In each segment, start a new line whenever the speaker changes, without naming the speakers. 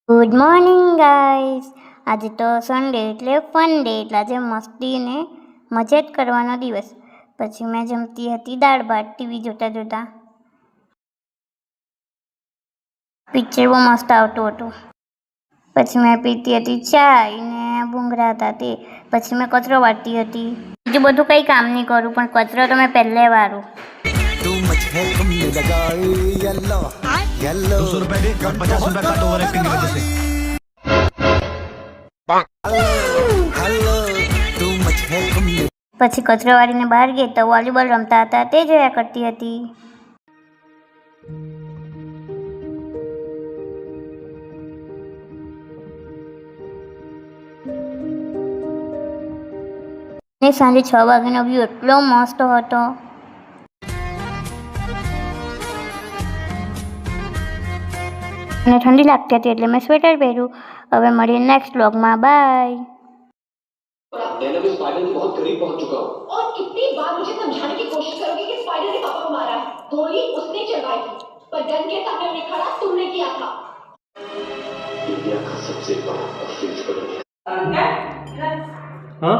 Good morning guys. આજે તો Sunday એટલે ફન ડે, એટલે આજે મસ્તી ને મજા જ કરવાનો દિવસ. પછી મેં જમતી હતી દાળ ભાત ટીવી જોતા જોતા. પિક્ચર બહુ મસ્ત આવતું હતું. પછી મેં પીતી હતી ચાય ને ભૂંગળા હતા તે. પછી મેં કચરો વાળતી હતી. બીજું બધું કંઈ કામ નહીં કરું, પણ કચરો તો મેં પહેલે વાળું. પછી કચરો વાળીને બહાર ગઈ તો વોલીબોલ રમતા હતા તે જોયા કરતી હતી. ને સાંજે 6 વાગ્યાનો વ્યૂ એટલો મસ્ત હતો. મને ઠંડી લાગતી હતી એટલે મેં સ્વેટર પહેર્યું. હવે મળીએ નેક્સ્ટ વ્લોગમાં. બાય.
मैं भी स्पाइडर के बहुत करीब पहुंच चुका हूँ। और कितनी बार मुझे समझाने की कोशिश करोगे कि स्पाइडर ने पापा को मारा है? गोली उसने चलवाई थी, पर डर के सामने नहीं खड़ा, तुमने किया था। दुनिया का सबसे बड़ा ऑफिस बना। हाँ?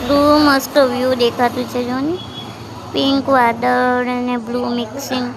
બ્લુ મસ્ત વ્યૂ દેખાતું છે જો ને. પિંક વાદળ અને બ્લુ મિક્સિંગ.